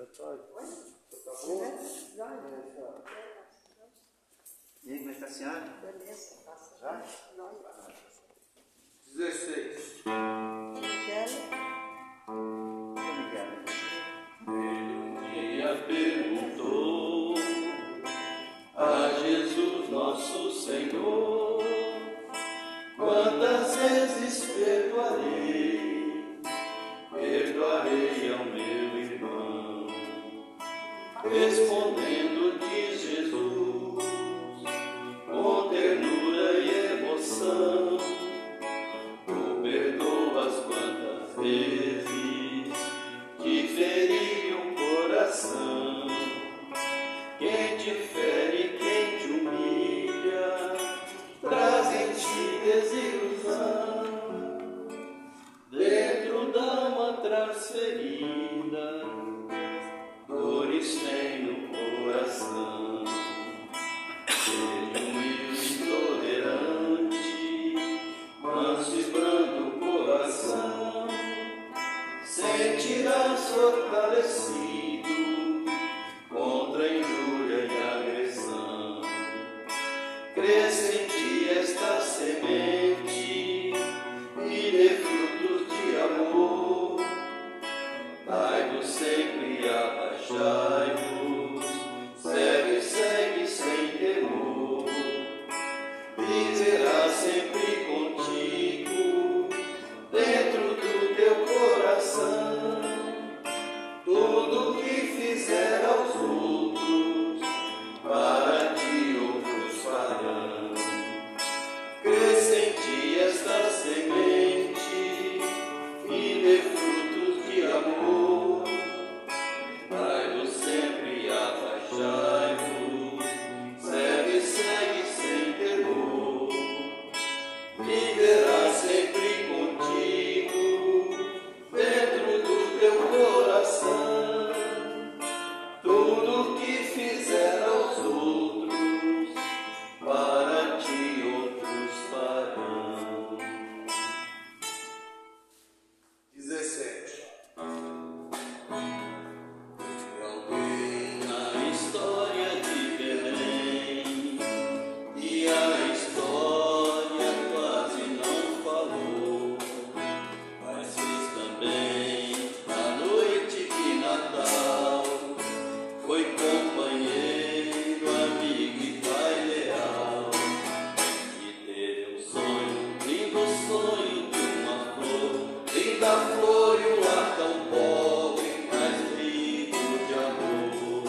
E aí, como é que está a senhora? Beleza, passa. Já? 16. Ele perguntou a Jesus nosso Senhor: quantas vezes perdoarei ao meu irmão? Respondendo diz Jesus, com ternura e emoção: tu perdoas quantas vezes te ferir o coração. Quem te fere, quem te humilha, traz em ti desilusão. Dentro da alma transferida, dores tem no coração. Seja humilde e tolerante, manso e brando o coração. Sentirás fortalecido contra a injúria e a agressão. Cresça em ti esta semente e dê frutos de amor. Dai-vos sempre e abaixai-vos, segue sem temor. Viverá sempre contigo, dentro do teu coração. Tudo que fizer aos outros, para ti outros farão. Cresça em ti esta semente e dê frutos de amor. Dai-vos sempre e abaixai-vos, segue sem temor. Viverá sempre contigo, dentro do teu coração. Tudo que fizer aos outros, para ti outros farão. 17. Alguém na história de Belém, e a história quase não falou, mas fez também a noite de Natal. Foi companheiro, amigo e pai leal, e teve um sonho, lindo sonho de uma flor, linda flor e um lar tão pobre, mas vivo de amor.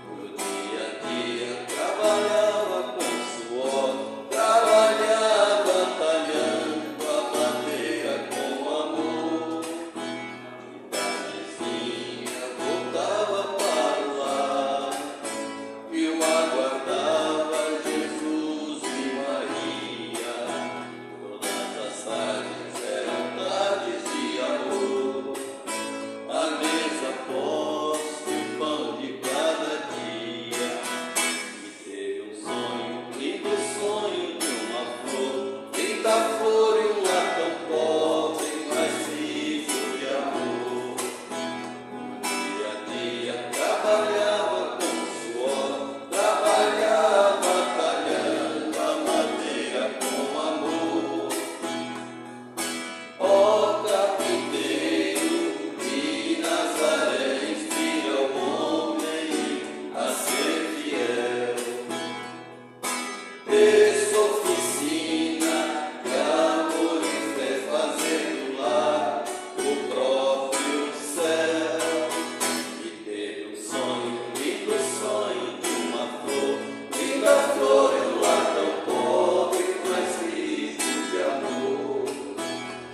No dia a dia trabalhava com suor, trabalhava talhando a madeira com amor. Tardezinha voltava para o lar, e o aguardava Jesus e Maria. Todas as tardes eram tardes de amor. A mesa posta e o pão de cada dia. E teve um sonho, lindo sonho de uma flor, linda flor e um lar tão pobre, mas vivo de amor. Dia a dia trabalhava com suor, trabalhava talhando a madeira com amor. Ó carpinteiro de Nazaré, inspira o homem a ser fiel. Essa oficina de amor e fé, fazendo lá o próprio céu. E teve um sonho, lindo sonho de uma flor, linda flor e um lar tão pobre, mas vivo de amor.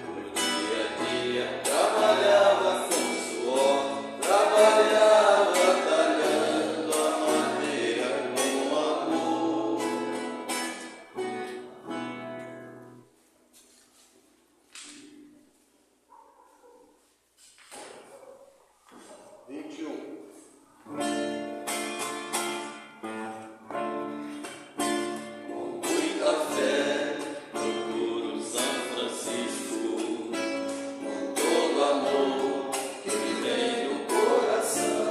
No dia a dia trabalhava com suor, trabalhava talhando a madeira com amor. 21. Com muita fé procuro São Francisco, com todo amor que me vem do coração.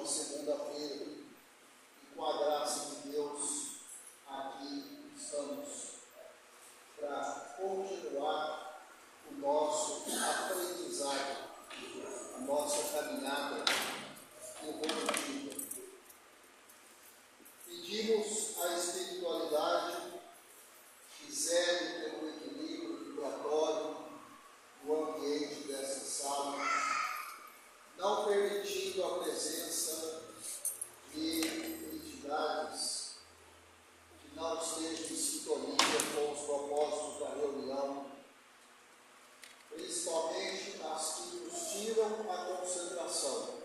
segunda-feira e com a graça de Deus aqui estamos para continuar o nosso aprendizado, a nossa caminhada evolutiva. Pedimos à espiritualidade que zele pelo equilíbrio vibratório do ambiente dessa sala, não permitindo a presença de entidades que não estejam em sintonia com os propósitos da reunião, principalmente as que nos tiram a concentração.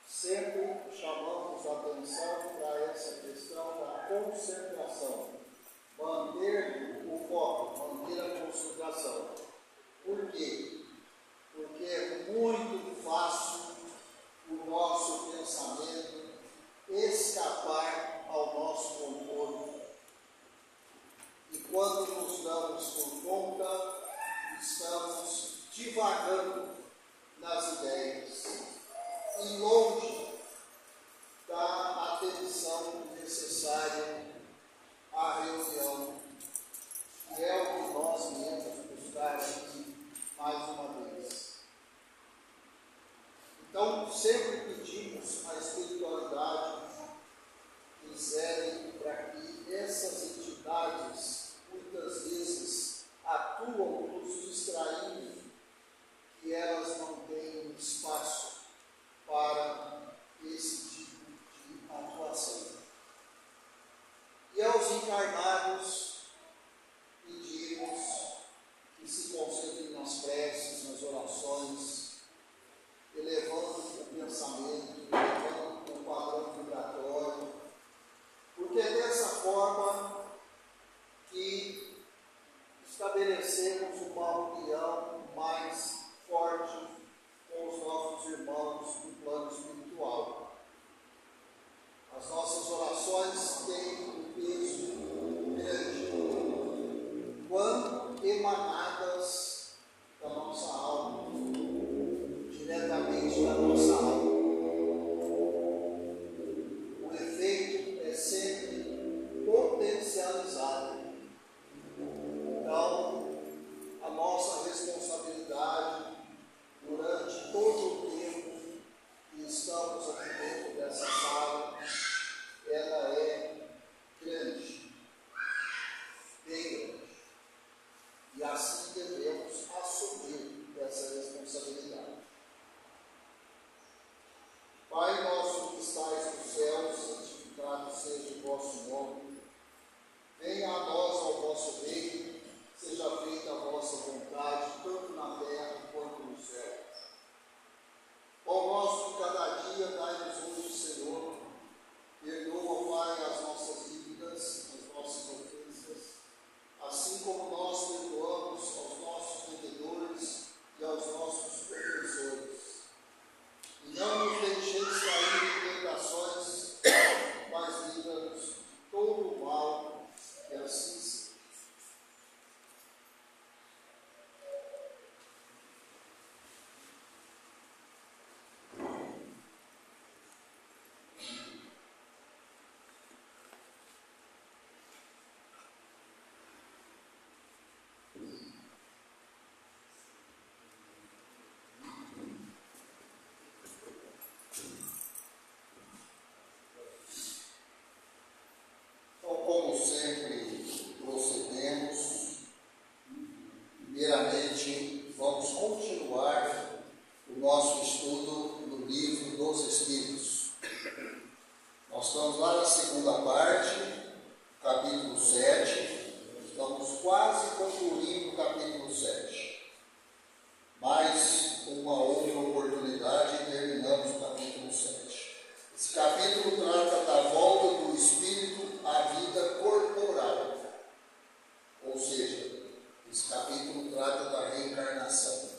Sempre chamamos a atenção para essa questão da concentração, manter o foco, manter a concentração. Por quê? Porque é muito fácil o nosso pensamento escapar ao nosso controle. E quando nos damos por conta, estamos divagando nas ideias e longe da atenção necessária à reunião, que é o que nós viemos buscar aqui mais uma vez. Então, sempre pedimos à espiritualidade que zele para que essas entidades, muitas vezes, atuam nos distraindo, que elas não tenham espaço para esse tipo de atuação. E aos encarnados, pedimos que se concentrem nas preces, nas orações, elevando o pensamento, elevando o padrão vibratório, porque é dessa forma que estabelecemos uma união mais forte com os nossos irmãos no plano espiritual. As nossas orações têm um peso grande quando emanadas da nossa alma, diretamente da nossa alma. O efeito é sempre potencializado. Então, a nossa responsabilidade durante todo o tempo que estamos aqui dentro dessa sala, ela é grande, bem grande. E assim devemos assumir essa responsabilidade. Pai nosso que estais nos céus, santificado seja o vosso nome. Venha a nós ao vosso reino, seja feita a vossa vontade, tanto na terra quanto no céu. Pão nosso de cada dia, dai-nos hoje, Senhor. Perdoa, Pai, as nossas dívidas, as nossas ofensas, assim como nós perdoamos aos nossos devedores e aos nossos ofensores. E não nos deixeis cair em tentações, mas livra-nos de todo o mal, e assim seja. Como sempre procedemos, primeiramente vamos continuar o nosso estudo do livro dos Espíritos. Nós estamos lá na segunda parte, capítulo 7, estamos quase concluindo o capítulo 7. Mais uma outra oportunidade e terminamos o capítulo 7. Esse capítulo trata da volta do Espírito à vida corporal. Ou seja, esse capítulo trata da reencarnação.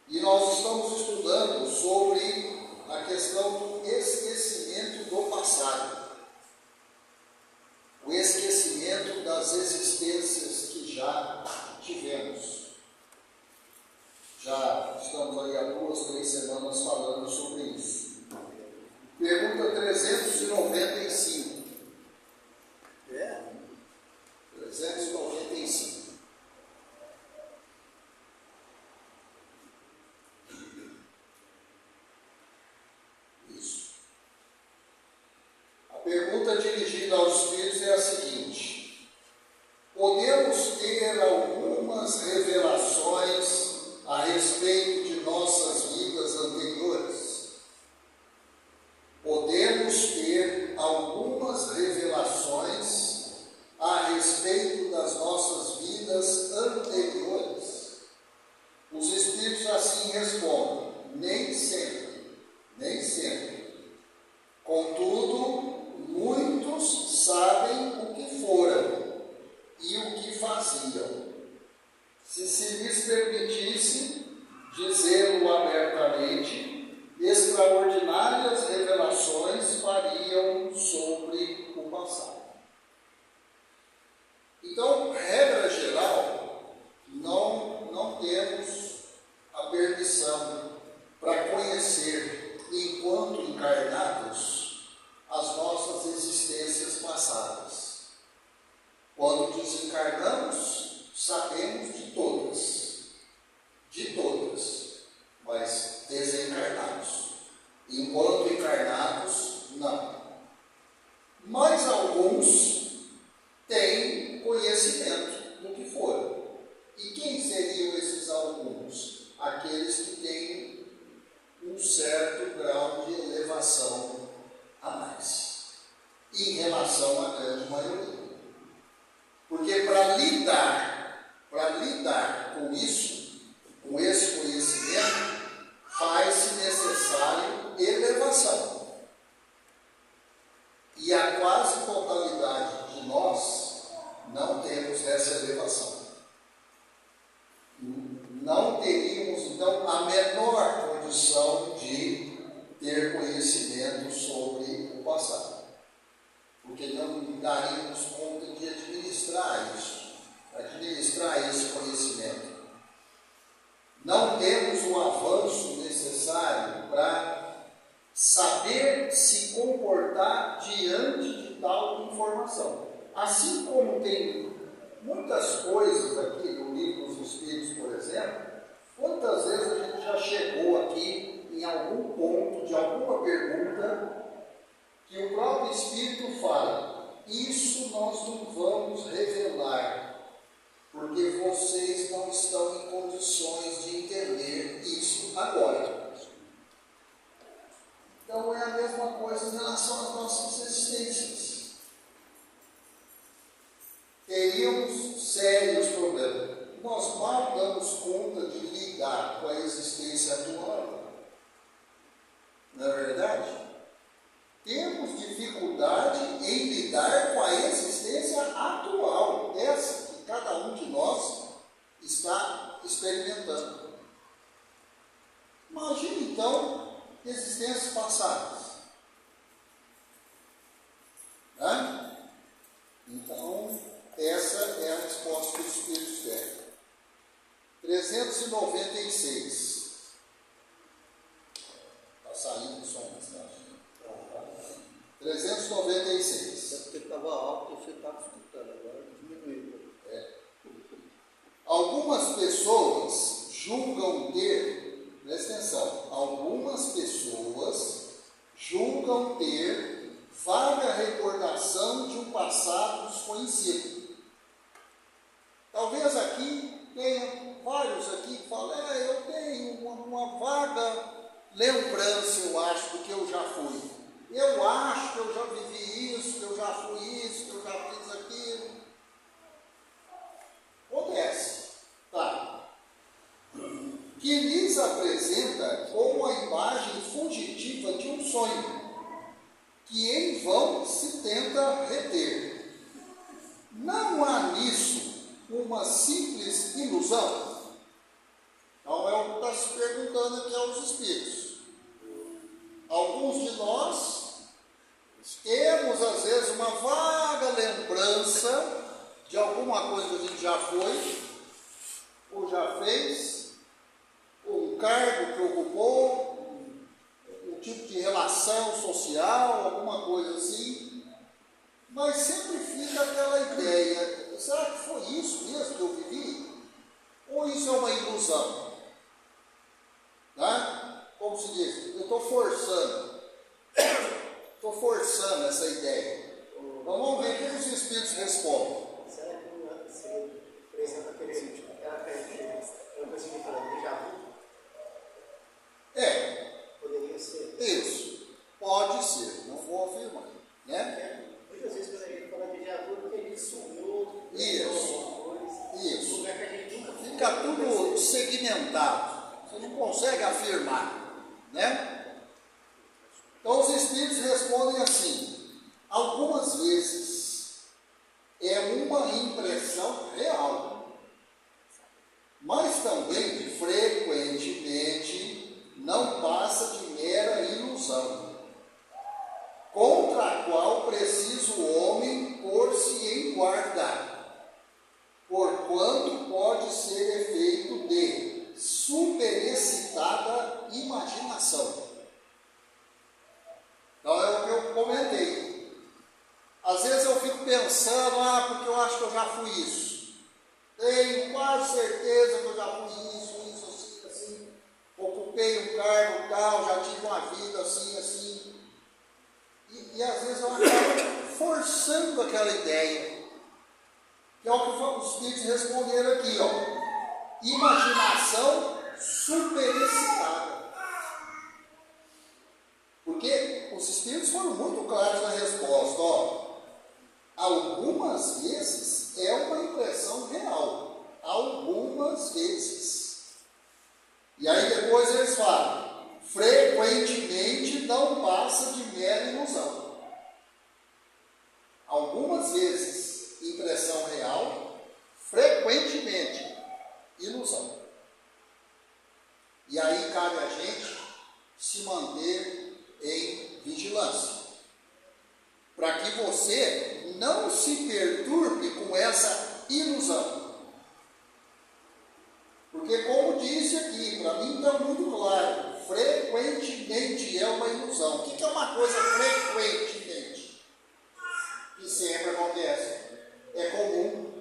E nós estamos estudando sobre a questão do esquecimento do passado. O esquecimento das existências que já tivemos. Já estamos aí há 2, 3 semanas falando sobre isso. Pergunta 395. 395. Isso. A pergunta dirigida aos espíritos é a seguinte: podemos ter algumas revelações a respeito de nossas vidas anteriores? Podemos ter algumas revelações a respeito das nossas vidas anteriores? Os espíritos assim respondem: nem sempre, nem sempre. Contudo, muitos sabem o que foram e o que faziam. Se lhes permitisse dizê-lo abertamente, extraordinárias revelações fariam sobre o passado. Então, regra geral, não temos a permissão para conhecer, enquanto encarnados, as nossas existências passadas. Quando desencarnamos, sabemos de todas, mas desencarnados. Enquanto encarnados, não. Mas alguns têm conhecimento do que foram. E quem seriam esses alguns? Aqueles que têm um certo grau de elevação a mais, em relação à grande maioria. Porque para lidar com isso, com esse conhecimento, faz-se necessário elevação. E a quase totalidade de nós não temos essa elevação. Não teríamos, então, a menor condição de ter conhecimento sobre o passado. Porque não daríamos conta de administrar esse conhecimento. Não temos o avanço necessário para saber se comportar diante de tal informação. Assim como tem muitas coisas aqui no Livro dos Espíritos, por exemplo, quantas vezes a gente já chegou aqui em algum ponto de alguma pergunta que o próprio Espírito fala: isso nós não vamos revelar, porque vocês não estão em condições de entender isso agora. Então é a mesma coisa em relação às nossas existências. Teríamos sérios problemas. Nós mal damos conta de lidar com a existência atual. Não é verdade? Temos dificuldade em lidar com a existência atual, essa que cada um de nós está experimentando. Imagine então existências passadas. Né? Então, essa é a resposta que os Espíritos deram. 396. Está saindo o som, está? 396. É porque estava alto e você estava escutando, agora diminuiu. Algumas pessoas julgam ter, presta atenção, algumas pessoas julgam ter vaga recordação de um passado desconhecido. Talvez aqui tenha vários aqui que falam: eu tenho uma vaga lembrança, eu acho, do que eu já fui. Eu acho que eu já vivi isso, que eu já fui isso, que eu já fiz aquilo. Acontece, tá? Que lhes apresenta como a imagem fugitiva de um sonho, que em vão se tenta reter. Não há nisso uma simples ilusão? Então é o que está se perguntando aqui aos espíritos. Alguns de nós temos, às vezes, uma vaga lembrança de alguma coisa que a gente já foi, ou já fez, ou um cargo que ocupou, um tipo de relação social social, alguma coisa assim, mas sempre fica aquela ideia, será que foi isso mesmo que eu vivi? Ou isso é uma ilusão? Né? Como se diz, eu estou forçando essa ideia. Então vamos ver o que os Espíritos respondem. Será que seria, por exemplo, aquela coisa que me falou, déjà vu? Poderia ser. Isso. Pode ser, não vou afirmar. Né? Muitas vezes quando a gente fala de déjà vu, porque a gente sonhou, Isso. lugar que a gente nunca foi. Fica tudo segmentado. Você não consegue afirmar. Né? Então os Espíritos respondem assim: algumas vezes é uma impressão real, mas também frequentemente não passa de mera ilusão, contra a qual precisa o homem pôr-se em guarda, porquanto pode ser efeito de superexcitada imaginação. Então é o que eu comentei. Às vezes eu fico pensando, porque eu acho que eu já fui isso. Tenho quase certeza que eu já fui isso, assim. Ocupei um cargo tal, já tive uma vida assim. E às vezes eu acabo forçando aquela ideia. Que é o que os Espíritos responderam aqui, ó. Imaginação superexcitada. Porque os Espíritos foram muito claros na resposta, ó. Algumas vezes é uma impressão real. Algumas vezes. E aí depois eles falam, frequentemente não passa de mera ilusão. Algumas vezes impressão real, frequentemente ilusão. E aí cabe a gente se manter em vigilância, para que você não se perturbe com essa ilusão. Porque, como disse aqui, para mim está muito claro, frequentemente é uma ilusão. O que é uma coisa frequentemente? Que sempre acontece. É comum.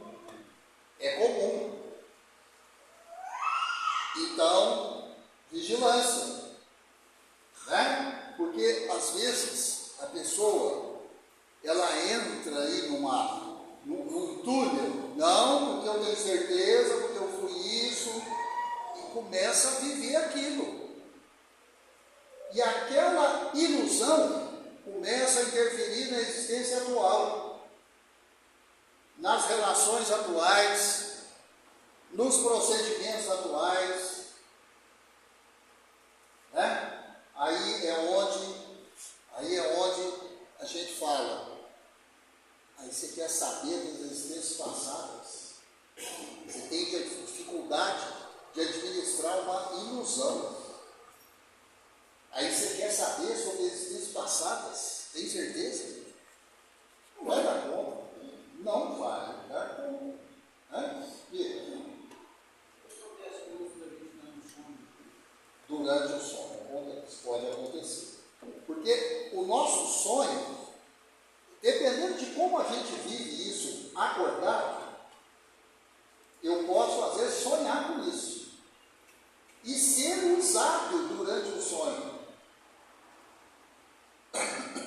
É comum. Então, vigilância. Né? Porque, às vezes, a pessoa, ela entra aí num túnel, não, porque eu tenho certeza, porque eu fui isso, e começa a viver aquilo. E aquela ilusão começa a interferir na existência atual, nas relações atuais, nos procedimentos atuais, né? Aí é onde a gente fala. Aí você quer saber das existências passadas. Você tem dificuldade de administrar uma ilusão. Aí você quer saber sobre as existências passadas. Tem certeza? Não vai dar conta. Não vai dar conta. Durante o sonho. Isso pode acontecer. Porque o nosso sonho, dependendo de como a gente vive isso acordado, eu posso às vezes sonhar com isso e ser usado durante o sonho.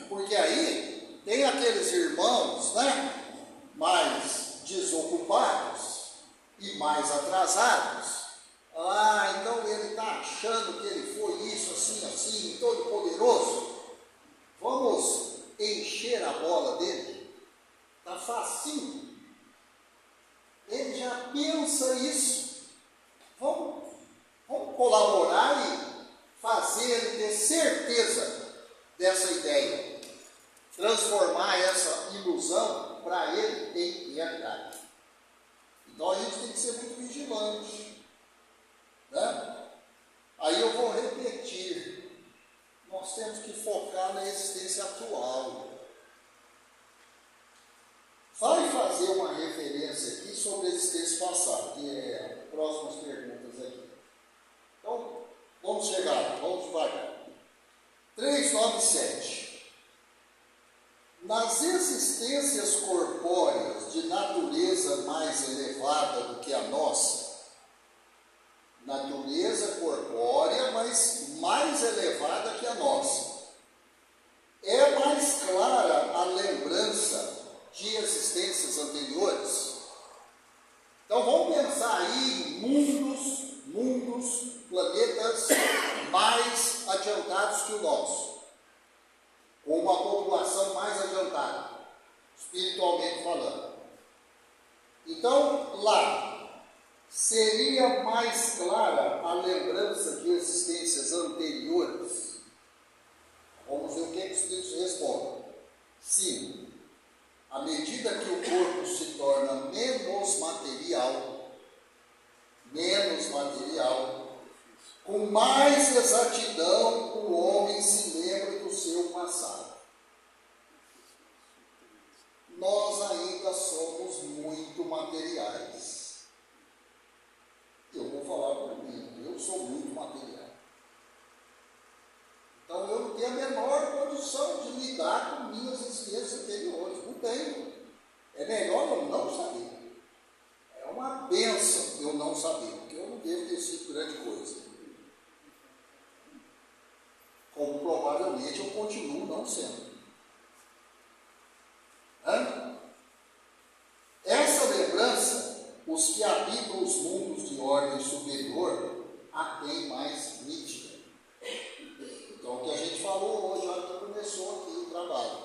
Porque aí tem aqueles irmãos, né, mais desocupados e mais atrasados. Então ele está achando que ele foi isso, assim, todo poderoso. Vamos encher a bola dele. Está facinho. Ele já pensa isso. Vamos colaborar e fazer ele ter certeza dessa ideia. Transformar essa ilusão para ele em realidade. Então a gente tem que ser muito vigilante. Né? Aí eu vou repetir. Nós temos que focar na existência atual. Vai fazer uma referência aqui sobre a existência passada, que é próximas perguntas aqui. Então, vamos chegar, vamos devagar. 397. existências corpóreas de natureza mais elevada do que a nossa, natureza corpórea, mas mais elevada que a nossa, é mais clara a lembrança de existências anteriores? Então vamos pensar aí em mundos, planetas mais adiantados que o nosso, com uma população mais adiantada, espiritualmente falando. Então, lá, seria mais clara a lembrança de existências anteriores? Vamos ver o que os espíritos respondem. Sim, à medida que o corpo se torna menos material, com mais exatidão o homem se lembra do seu passado. Nós ainda somos muito materiais. Eu vou falar por mim, eu sou muito material. Então eu não tenho a menor condição de lidar com minhas experiências anteriores. Não tenho. É melhor eu não saber. É uma bênção eu não saber, porque eu não devo ter sido grande coisa. Como provavelmente eu continuo não sendo. Essa lembrança, os que habitam os mundos de ordem superior a têm mais nítida. Então, o que a gente falou hoje, na hora que começou aqui o trabalho.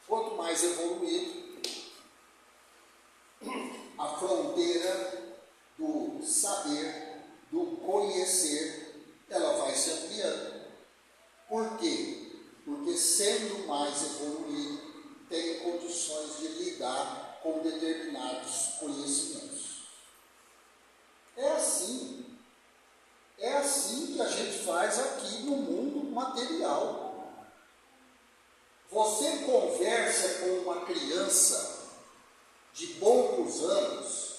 Quanto mais evoluído, a fronteira do saber, do conhecer, ela vai se ampliando. Por quê? Porque sendo mais evoluído, tem condições de lidar com determinados conhecimentos. É assim que a gente faz aqui no mundo material. Você conversa com uma criança de poucos anos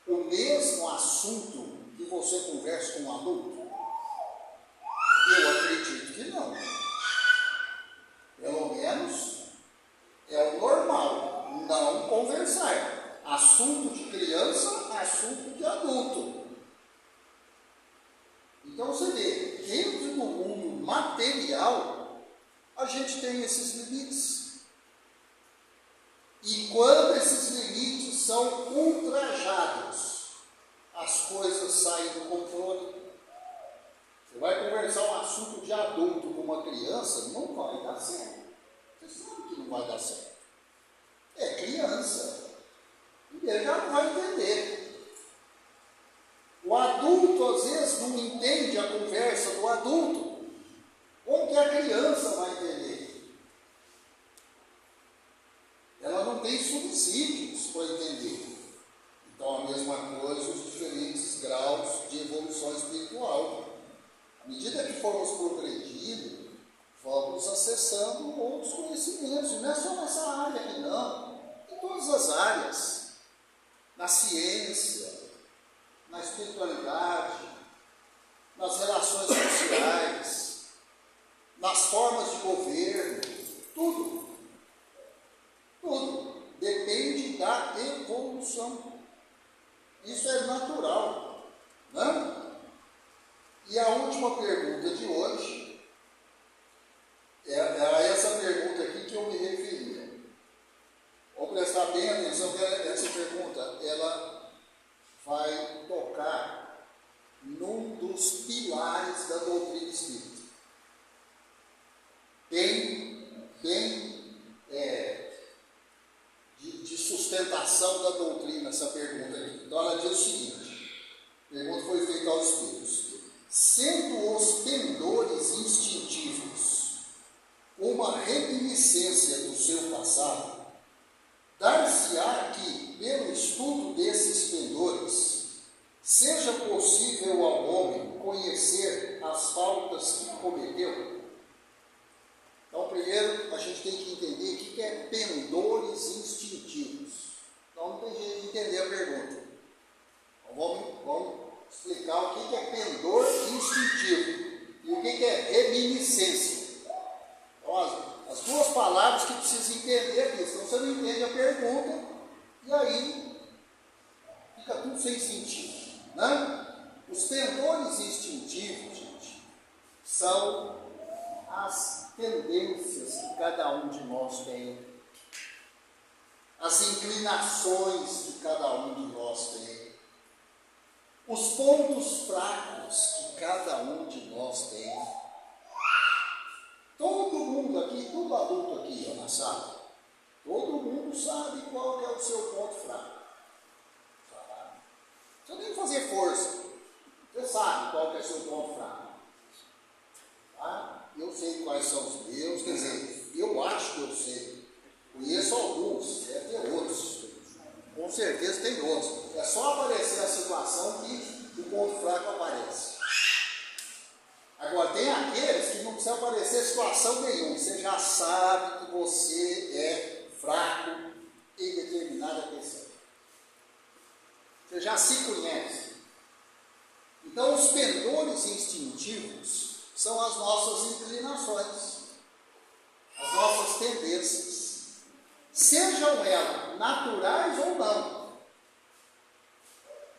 o mesmo assunto que você conversa com um adulto? Eu acredito que não. Pelo menos é o normal, não conversar. Assunto de criança, assunto de adulto. Então você vê, dentro do mundo material, a gente tem esses limites. E quando esses limites são ultrajados, as coisas saem do controle. Você vai conversar um assunto de adulto com uma criança, não vai dar certo. Você sabe que não vai dar certo. É criança. E ele já não vai entender. O adulto, às vezes, não entende a conversa do adulto. Como que a criança vai entender? Ela não tem subsídios para entender. Então, a mesma coisa, os diferentes graus de evolução espiritual. À medida que formos progredindo, vamos acessando outros conhecimentos. Não é só nessa área aqui, não. Em todas as áreas. Na ciência, na espiritualidade, nas relações sociais, nas formas de governo, tudo. Tudo depende da evolução. Isso é natural, né? E a última pergunta de hoje era essa pergunta aqui que eu me referia. Vamos prestar bem atenção, que essa pergunta ela vai tocar num dos pilares da doutrina espírita. De sustentação da doutrina, essa pergunta aqui. Então ela diz o seguinte: a pergunta foi feita aos espíritos. Sendo os pendores instintivos uma reminiscência do seu passado, dar-se-á que, pelo estudo desses pendores, seja possível ao homem conhecer as faltas que cometeu? Então, primeiro, a gente tem que entender o que é pendores instintivos. Então, não tem jeito de entender a pergunta. Então, vamos explicar o que é pendor instintivo e o que é reminiscência. Então, as duas palavras palavras que precisa entender aqui, senão você não entende a pergunta, e aí fica tudo sem sentido, né? Os pendores instintivos, gente, são as tendências que cada um de nós tem, as inclinações que cada um de nós tem, os pontos fracos que cada um de nós tem. Todo mundo aqui, todo adulto aqui na sala, todo mundo sabe qual é o seu ponto fraco. Você nem fazer força, você sabe qual é o seu ponto fraco. Tá? Eu sei quais são os meus, quer dizer, eu acho que eu sei. Conheço alguns, deve ter outros. Com certeza tem outros. É só aparecer a situação que o ponto fraco aparece. Agora, tem aqueles que não precisa aparecer situação nenhuma. Você já sabe que você é fraco em determinada questão. Você já se conhece. Então, os pendores instintivos são as nossas inclinações, as nossas tendências. Sejam elas naturais ou não.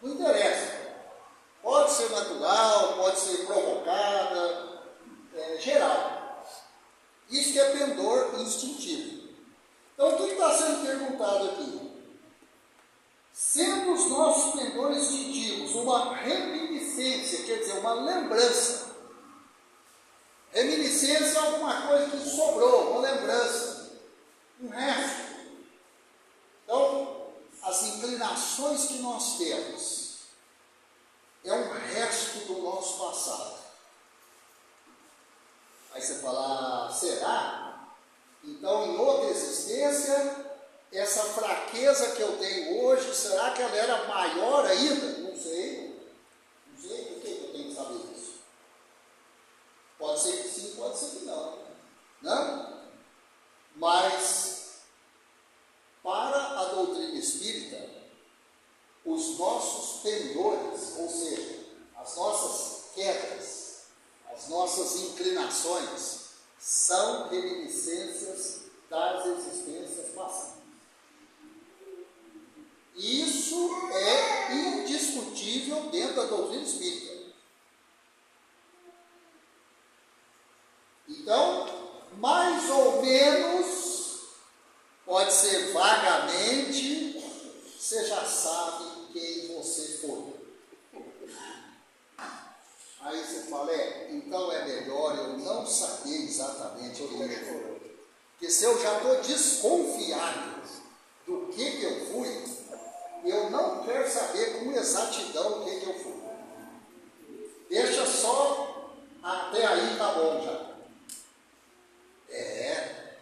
Não interessa. Pode ser natural, pode ser provocada, geral. Isso que é pendor instintivo. Então, o que está sendo perguntado aqui? Sendo os nossos pendores instintivos uma reminiscência, quer dizer, uma lembrança. Reminiscência é alguma coisa que sobrou, uma lembrança, um resto. Então, as inclinações que nós temos é um resto do nosso passado. Aí você fala, será? Então, em outra existência, essa fraqueza que eu tenho hoje, será que ela era maior ainda? Não sei. Não sei, por que eu tenho que saber isso? Pode ser que sim, pode ser que não. Não? Mas, para a doutrina espírita, os nossos pendores, ou seja, as nossas quedas, as nossas inclinações, são reminiscências das existências passadas. Isso é indiscutível dentro da doutrina espírita. Então, mais ou menos, pode ser vagamente, você já sabe quem você foi. Aí você fala, então é melhor eu não saber exatamente quem eu fui. Porque se eu já estou desconfiado do que eu fui, eu não quero saber com exatidão o que eu fui. Deixa só até aí, tá bom já. É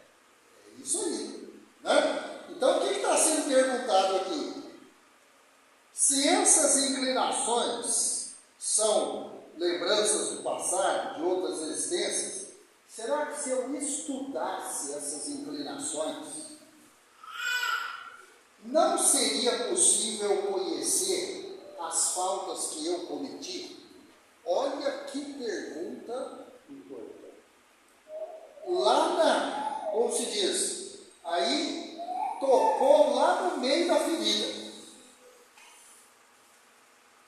isso aí, né? Então, o que está sendo perguntado aqui? Se essas inclinações são lembranças do passado, de outras existências, será que se eu estudasse essas inclinações, não seria possível conhecer as faltas que eu cometi? Olha que pergunta importante. Lá como se diz, aí tocou lá no meio da ferida.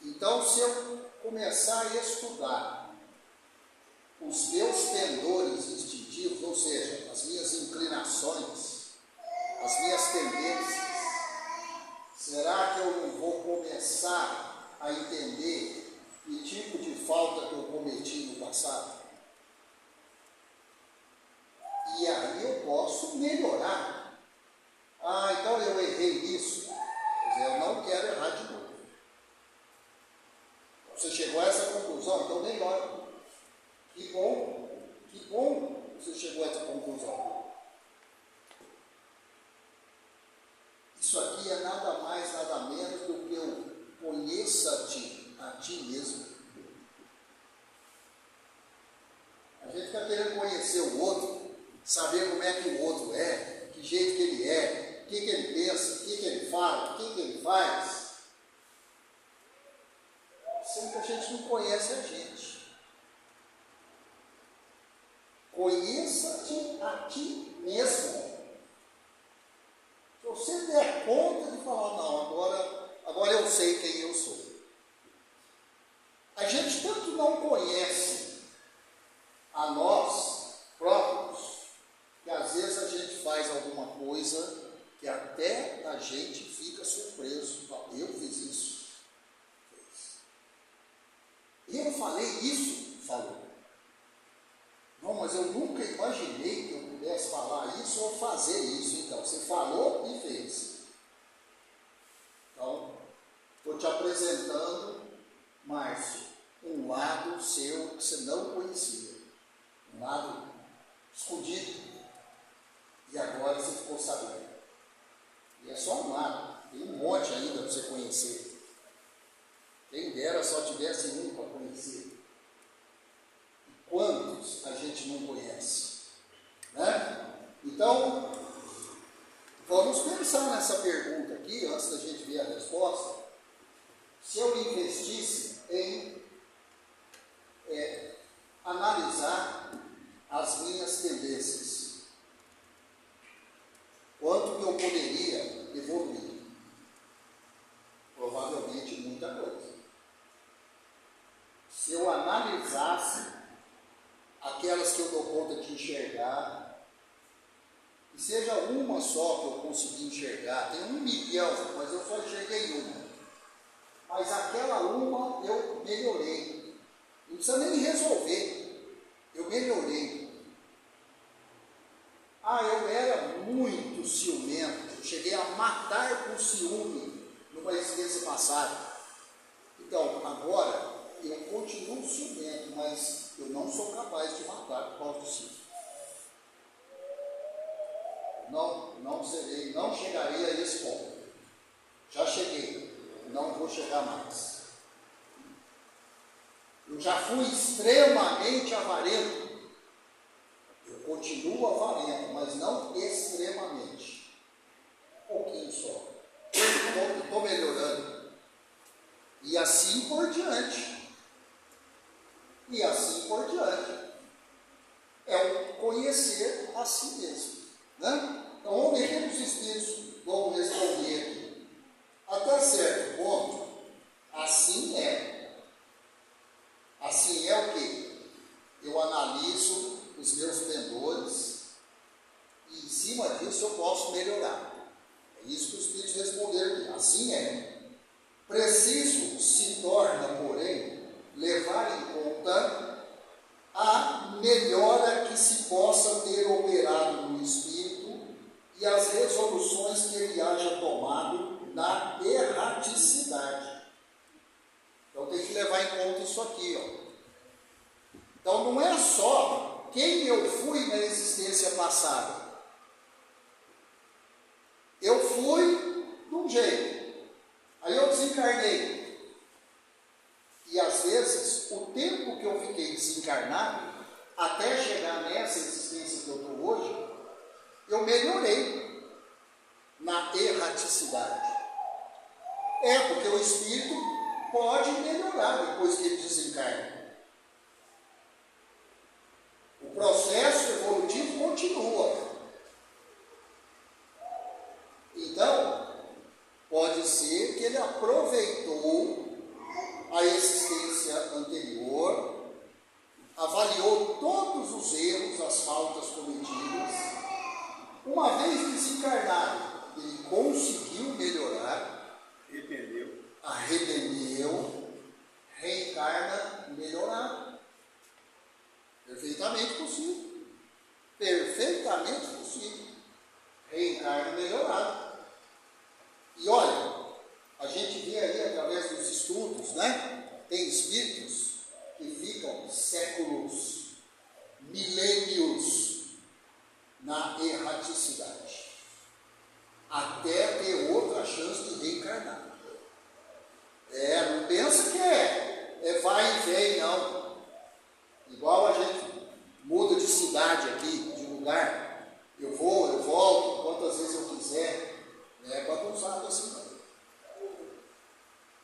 Então, se eu começar a estudar os meus pendores instintivos, ou seja, as minhas inclinações, as minhas tendências, será que eu não vou começar a entender que tipo de falta que eu cometi no passado? E aí eu posso melhorar. Ah, então eu errei nisso. Quer dizer, eu não quero errar de novo. Você chegou a essa conclusão, então melhora. Que bom que você chegou a essa conclusão. Isso aqui é nada mais, nada menos do que eu conheça-te a ti mesmo. A gente fica querendo conhecer o outro, saber como é que o outro é, que jeito que ele é, o que ele pensa, o que ele fala, o que ele faz. Sendo que a gente não conhece a gente. Conheça-te a ti mesmo. você der conta de falar, não, agora eu sei quem eu sou. A gente tanto não conhece a nós próprios, que às vezes a gente faz alguma coisa que até a gente fica surpreso. Eu fiz isso. Eu falei isso? Falou. Não, mas eu nunca imaginei que eu pudesse falar isso ou fazer isso. Então, você falou e fez. Então, estou te apresentando, Márcio, um lado seu que você não conhecia. Um lado escondido. E agora você ficou sabendo. E é só um lado. Tem um monte ainda para você conhecer. Quem dera só tivesse um para conhecer. Quantos a gente não conhece? Né? Então, vamos pensar nessa pergunta aqui, antes da gente ver a resposta. Se eu investisse em analisar as minhas tendências, quanto que eu poderia evoluir? Provavelmente muita coisa. Se eu analisasse aquelas que eu dou conta de enxergar, e seja uma só que eu consegui enxergar, tem 1 milhão, mas eu só enxerguei uma. Mas aquela uma eu melhorei. Não precisa nem resolver. Eu melhorei. Eu era muito ciumento. Eu cheguei a matar por ciúme numa existência passada. Então, agora, eu continuo ciumento, mas eu não sou capaz de matar por causa do ciúme. Não serei, não chegarei a esse ponto. Já cheguei, não vou chegar mais. Eu já fui extremamente avarento. Eu continuo avarento, mas não extremamente. Um pouquinho só. Estou melhorando. E assim por diante. E assim por diante. É o conhecer a si mesmo. Né? Então, vamos ver o que os Espíritos vão responder aqui. Até certo ponto, assim é. Assim é o quê? Eu analiso os meus pendores e em cima disso eu posso melhorar. É isso que os Espíritos responderam aqui. Assim é. Preciso se torna, porém, levar em conta a melhora que se possa ter operado no espírito e as resoluções que ele haja tomado na erraticidade. Então tem que levar em conta isso aqui, ó. Então não é só quem eu fui na existência passada. Eu fui de um jeito, aí eu desencarnei. E às vezes, o tempo que eu fiquei desencarnado, até chegar nessa existência que eu estou hoje, eu melhorei na erraticidade. Porque o espírito pode melhorar depois que ele desencarna. O processo evolutivo continua. Então, pode ser que ele aproveitou a existência anterior, avaliou todos os erros, as faltas cometidas. Uma vez desencarnado, ele conseguiu melhorar, arrependeu, reencarna melhorado. Perfeitamente possível. Perfeitamente possível. Reencarna melhorado. E olha, a gente vê aí através dos estudos, né? Tem espíritos que ficam séculos, milênios na erraticidade, até ter outra chance de reencarnar. Não pensa que é vai e vem, não. Igual a gente muda de cidade aqui, de lugar. Eu vou, eu volto, quantas vezes eu quiser. Não é bagunçado assim, não.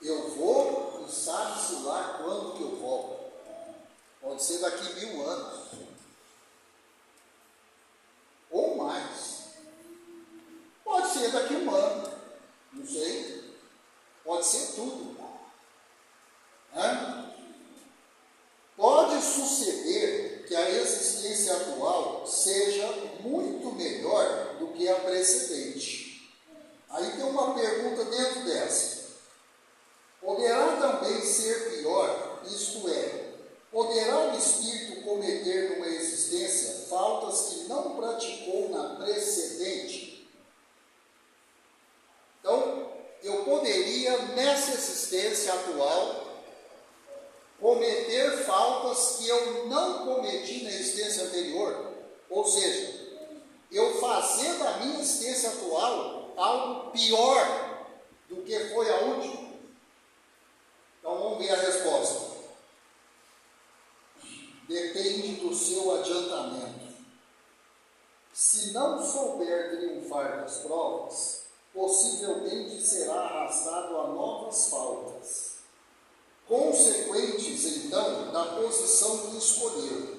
Eu vou e sabe-se lá quando que eu volto. Pode ser daqui 1000 anos. Ou mais. Pode ser daqui 1 a existência atual seja muito melhor do que a precedente. Aí tem uma pergunta dentro dessa. Poderá também ser pior, isto é, poderá o espírito cometer numa existência faltas que não praticou na precedente? Então, eu poderia, nessa existência atual, cometer faltas que eu não cometi na existência anterior. Ou seja, eu fazer da minha existência atual algo pior do que foi a última. Então vamos ver a resposta. Depende do seu adiantamento. Se não souber triunfar das provas, possivelmente será arrastado a novas faltas, consequentes, então, da posição que escolheu.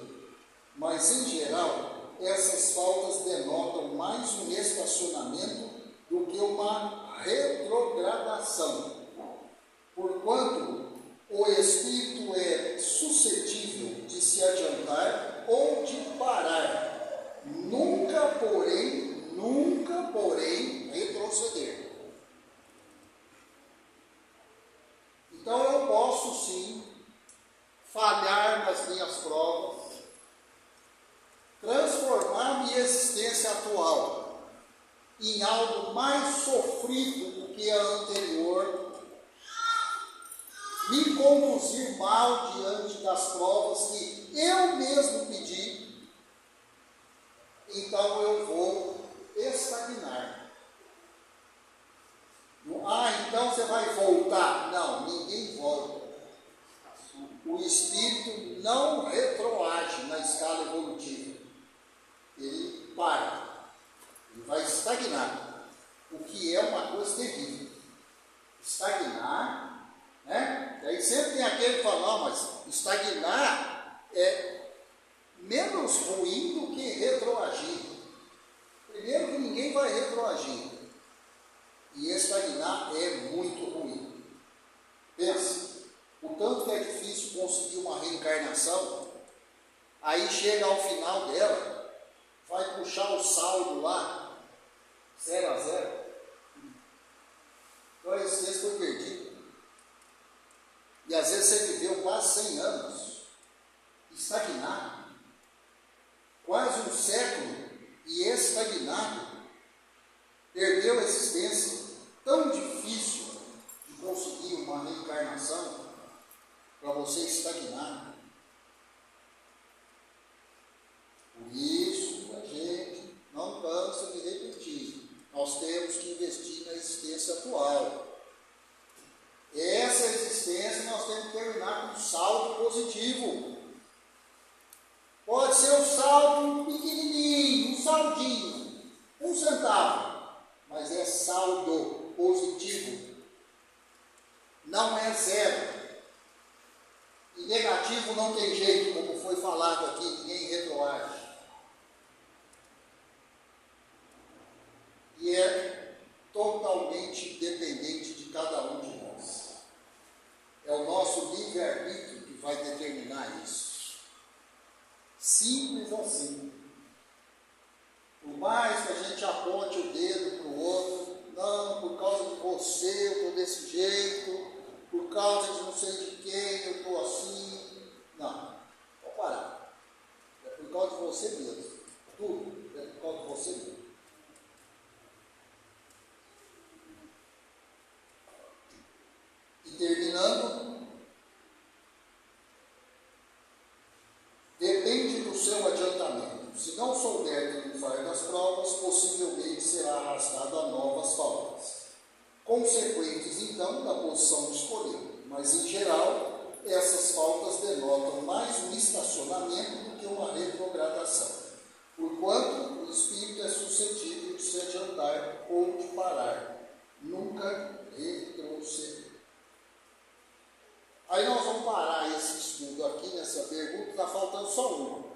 Mas, em geral, essas faltas denotam mais um estacionamento do que uma retrogradação, porquanto o espírito é suscetível de se adiantar ou de parar, nunca, porém, retroceder. Então eu posso sim falhar nas minhas provas, transformar minha existência atual em algo mais sofrido do que a anterior, me conduzir mal diante das provas que eu mesmo pedi, então eu vou estagnar. Então você vai voltar. Não, ninguém volta. O espírito não retroage na escala evolutiva. Ele para. Ele vai estagnar. O que é uma coisa terrível. Estagnar, né? E aí sempre tem aquele que fala, não, mas estagnar é menos ruim do que retroagir. Primeiro que ninguém vai retroagir. E estagnar é muito ruim. Pensa, o tanto que é difícil conseguir uma reencarnação, aí chega ao final dela, vai puxar o saldo lá, 0 a 0. Então a existência foi perdida. E às vezes você viveu quase 100 anos, estagnado, quase um século, e estagnado, perdeu a existência. Tão difícil de conseguir uma reencarnação para você estagnar. Por isso, a gente não cansa de repetir. Nós temos que investir na existência atual. Essa existência nós temos que terminar com um saldo positivo. Pode ser um saldo pequenininho, um saldinho, 1 centavo, mas é saldo positivo. Não é 0. E negativo não tem jeito, como foi falado aqui, ninguém retroage. E é totalmente dependente de cada um de nós. É o nosso livre-arbítrio que vai determinar isso. Simples assim. Por mais que a gente aponte o dedo para o outro, não, por causa de você eu estou desse jeito, por causa de não sei de quem eu estou assim. Não, vou parar. É por causa de você mesmo. Tudo é por causa de você mesmo. E terminando, depende do seu adiantamento. Se não souber triunfar das provas, possivelmente será arrastado a novas faltas, consequentes então da posição que escolheu. Mas em geral, essas faltas denotam mais um estacionamento do que uma retrogradação, porquanto o espírito é suscetível de se adiantar ou de parar, nunca retroceder. Aí nós vamos parar esse estudo aqui nessa pergunta, está faltando só uma.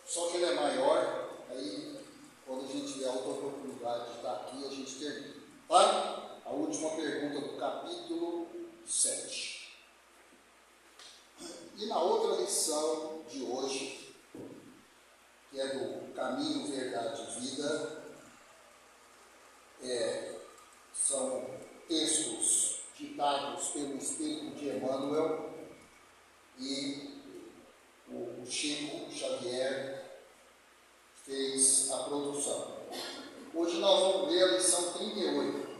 Só que ele é maior, aí quando a gente tiver a outra oportunidade de estar aqui, a gente termina. Tá? A última pergunta do capítulo 7. E na outra lição de hoje, caminho, verdade e vida, são textos ditados pelo Espírito de Emmanuel, e o Chico Xavier fez a produção. Hoje nós vamos ver a lição 38.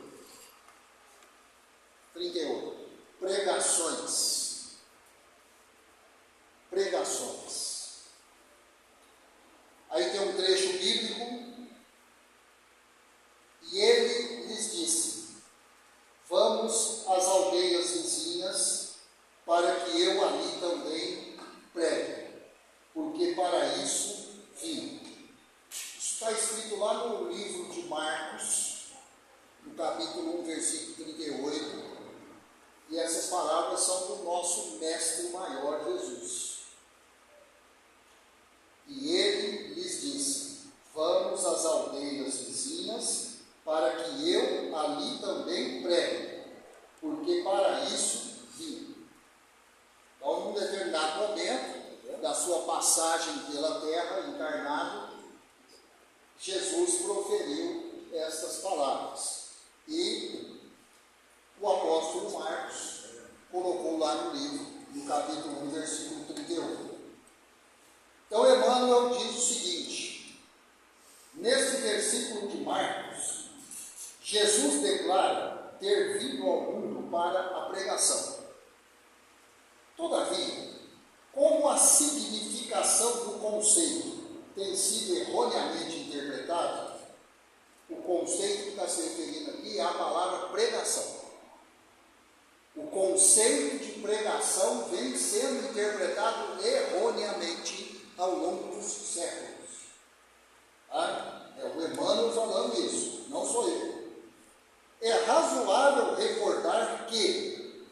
Pregações. Aí tem um trecho bíblico, e ele lhes disse: vamos às aldeias vizinhas, para que eu ali também pregue, porque para isso vim. Isso está escrito lá no livro de Marcos, no capítulo 1, versículo 38, e essas palavras são do nosso mestre maior, Jesus. E ele lhes disse: vamos às aldeias vizinhas, para que eu ali também pregue, porque para isso vim. Então, num determinado momento da sua passagem pela terra, encarnado, Jesus proferiu estas palavras. E o apóstolo Marcos colocou lá no livro, no capítulo 1, versículo 31. Então, Emmanuel diz o seguinte: nesse versículo de Marcos, Jesus declara ter vindo ao mundo para a pregação. Todavia, como a significação do conceito tem sido erroneamente interpretada, o conceito que está se referindo aqui é a palavra pregação. O conceito de pregação vem sendo interpretado erroneamente ao longo dos séculos. É o Emmanuel falando isso, não sou eu. É razoável recordar que,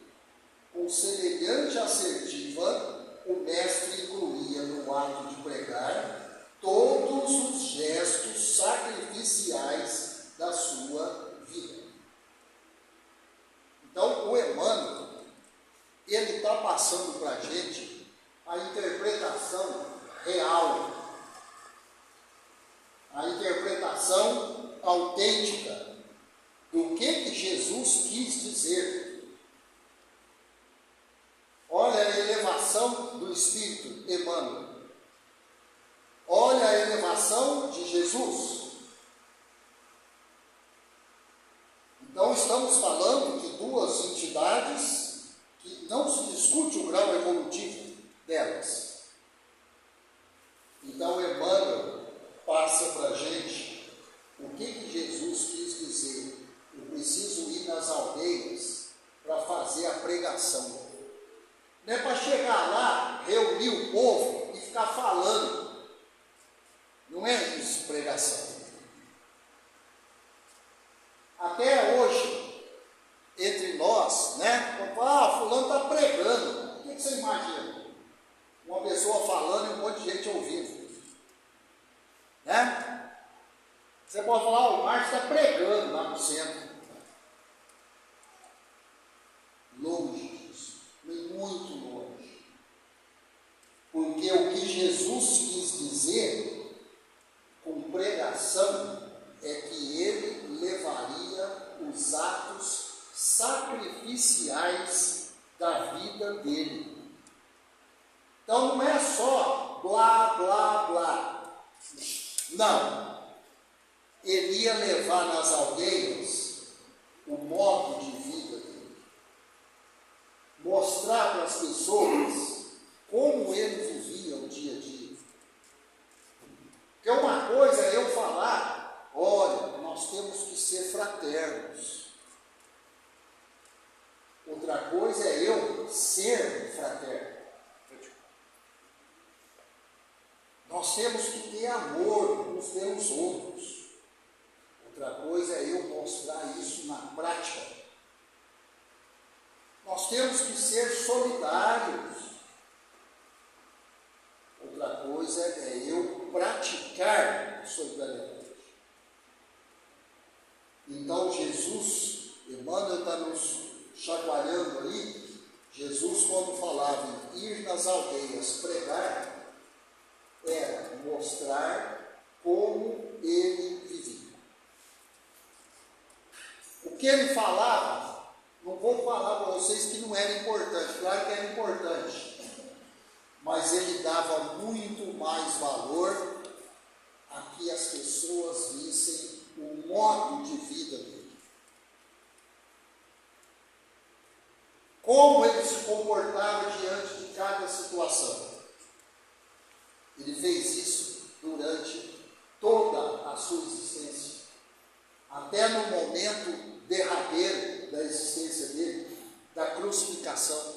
com semelhante assertiva, o mestre incluía no ato de pregar todos os gestos sacrificiais da sua vida. Então, o Emmanuel, ele está passando para a gente a interpretação real, a interpretação autêntica do que Jesus quis dizer. Olha a elevação do Espírito Emmanuel. Olha a elevação de Jesus. Então, estamos falando de duas entidades que não se discute o grau evolutivo delas. Então, Emmanuel passa para a gente o que Jesus quis dizer. Eu preciso ir nas aldeias para fazer a pregação. Não é para chegar lá, reunir o povo e ficar falando. Não é isso, pregação. Até hoje, entre nós, né? Fulano está pregando. O que você imagina? Uma pessoa falando e um monte de gente ouvindo. Né? Você pode falar: o Márcio está pregando lá no centro. Longe disso, muito longe. Porque o que Jesus quis dizer com pregação é que ele levaria os atos sacrificiais da vida dele. Então não é só blá, blá, blá. Não. Ele ia levar nas aldeias o modo de vida dele. Mostrar para as pessoas como ele vivia o dia a dia. Porque uma coisa é eu falar: olha, nós temos que ser fraternos. Outra coisa é eu ser fraterno. Nós temos que ter amor uns pelos outros. Outra coisa é eu mostrar isso na prática. Nós temos que ser solidários. Outra coisa é eu praticar solidariedade. Então Jesus, Emmanuel está nos chacoalhando aí. Jesus, quando falava em ir nas aldeias pregar, era mostrar como ele vivia. O que ele falava, não vou falar para vocês que não era importante, claro que era importante, mas ele dava muito mais valor a que as pessoas vissem o modo de vida dele. Como ele se comportava diante de cada situação. Ele fez isso durante toda a sua existência. Até no momento derradeiro da existência dele, da crucificação,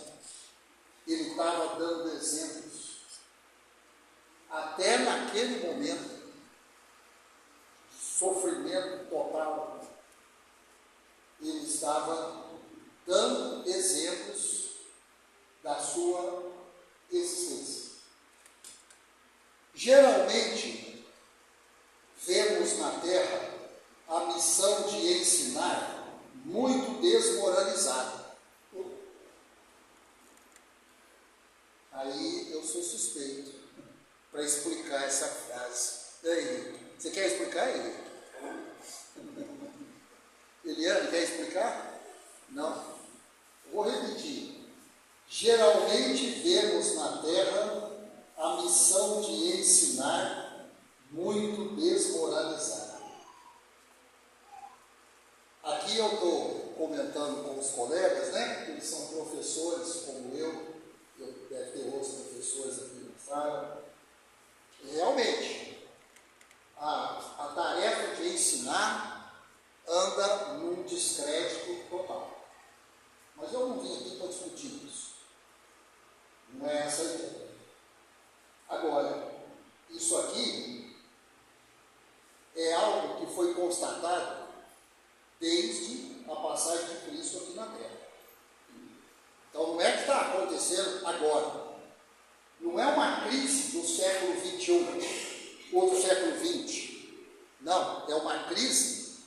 ele estava dando exemplos. Até naquele momento, de sofrimento total, ele estava dando exemplos da sua existência. Geralmente, vemos na Terra a missão de ensinar muito desmoralizada. Aí eu sou suspeito para explicar essa frase. E aí, você quer explicar, Eli? Eliane, quer explicar? Não? Vou repetir. Geralmente vemos na Terra a missão de ensinar muito desmoralizada. Aqui eu estou comentando com os colegas, né? Que eles são professores como eu deve ter outros professores aqui na sala. Realmente, a tarefa de ensinar anda num descrédito total. Mas eu não vim aqui para discutir isso. Não é essa a ideia. Agora, isso aqui é algo que foi constatado desde a passagem de Cristo aqui na Terra. Então não é que está acontecendo agora. Não é uma crise do século XXI ou do século XX. Não, é uma crise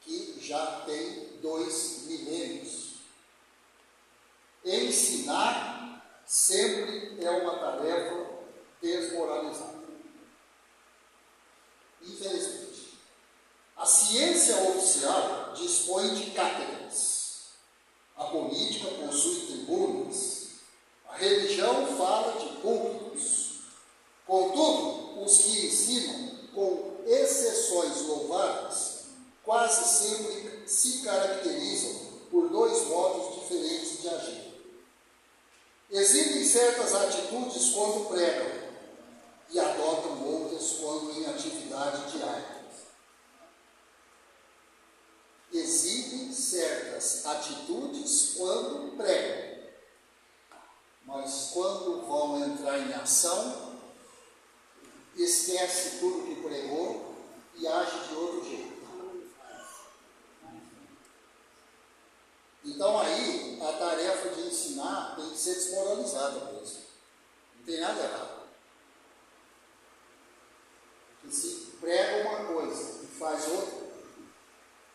que já tem 2 milênios. Ensinar sempre é uma tarefa desmoralizada. Infelizmente. A ciência oficial dispõe de cátedras. A política possui tribunas. A religião fala de púlpitos. Contudo, os que ensinam, com exceções louváveis, quase sempre se caracterizam por 2 modos diferentes de agir. Exibem certas atitudes quando pregam e adotam outras quando em atividade diária. Exibem certas atitudes quando pregam, mas quando vão entrar em ação, esquece tudo que pregou e age de outro jeito. Então aí, a tarefa de ensinar tem que ser desmoralizada mesmo. Não tem nada errado. Porque se prega uma coisa e faz outra,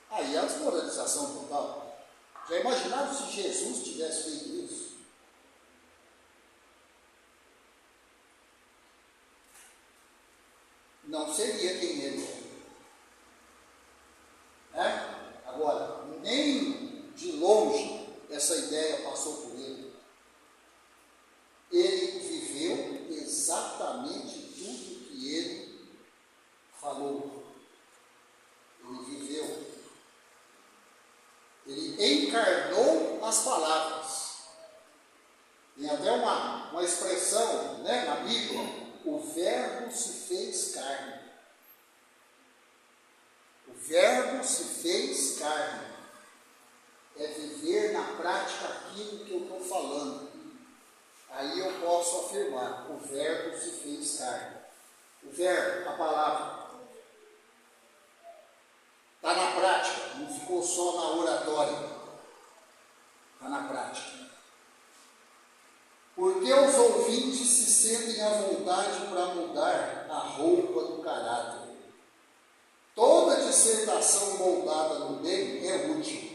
aí é a desmoralização total. Já imaginaram se Jesus tivesse feito isso? Não seria quem ele é. Agora, nem de longe essa ideia passou por ele. Ele viveu exatamente tudo que ele falou. Ele viveu. Ele encarnou as palavras. Tem até uma expressão, né, na Bíblia: o Verbo se fez carne. O Verbo se fez carne. É viver na prática aquilo que eu estou falando. Aí eu posso afirmar: o Verbo se fez carne. O Verbo, a palavra, está na prática, não ficou só na oratória. Está na prática. Porque os ouvintes se sentem à vontade para mudar a roupa do caráter. Toda dissertação moldada no bem é útil.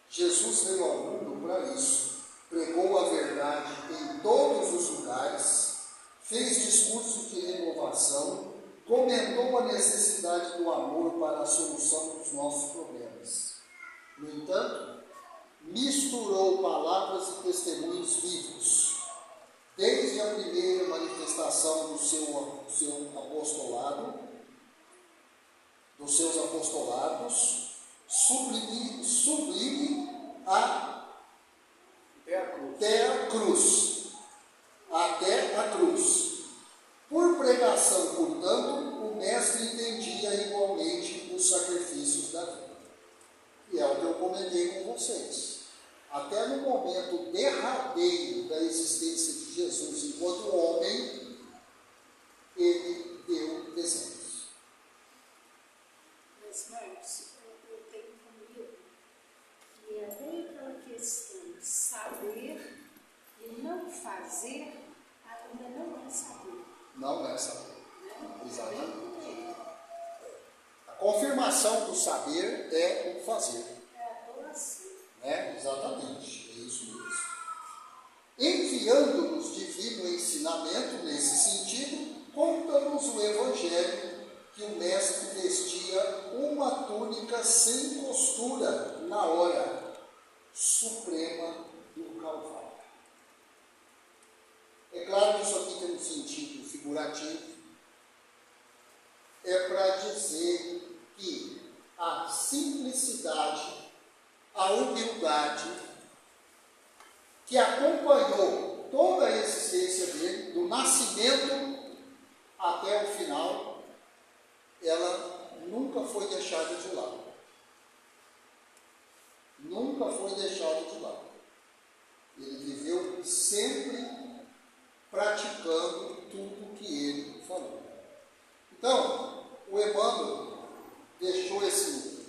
Jesus veio ao mundo para isso. Pregou a verdade em todos os lugares, fez discurso de renovação, comentou a necessidade do amor para a solução dos nossos problemas. No entanto, misturou palavras e testemunhos vivos, desde a primeira manifestação do seu apostolado, dos seus apostolados, sublime até a cruz. Por pregação, portanto, o mestre entendia igualmente os sacrifícios da vida. E é o que eu comentei com vocês. Até no momento derradeiro da existência de Jesus enquanto homem, ele deu exemplos. Mas, Marcos, eu tenho comigo que é bem aquela questão de saber e não fazer, ainda não é saber. Não é saber. Né? Exatamente. A confirmação do saber é o fazer. É a adoração. Exatamente, é isso mesmo. Enviando-nos divino ensinamento nesse sentido, conta-nos o Evangelho que o Mestre vestia uma túnica sem costura na hora suprema do Calvário. É claro que isso aqui tem um sentido figurativo, é para dizer que a simplicidade, a humildade que acompanhou toda a existência dele, do nascimento até o final, ela nunca foi deixada de lado. Nunca foi deixada de lado. Ele viveu sempre praticando tudo que ele falou. Então, o Emmanuel deixou esse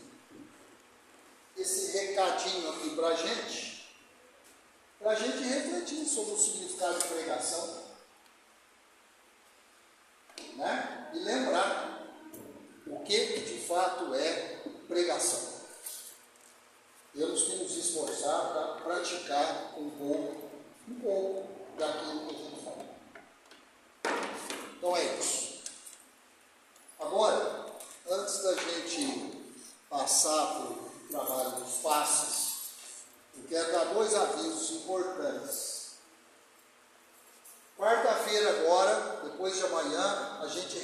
recadinho aqui para a gente refletir sobre o significado de pregação, né? E lembrar o que de fato é pregação. Temos que nos esforçar para praticar um pouco daquilo que a gente fala. Então é isso. Agora, antes da gente passar para o trabalho dos passes, eu quero dar 2 avisos importantes. Quarta-feira agora, depois de amanhã, a gente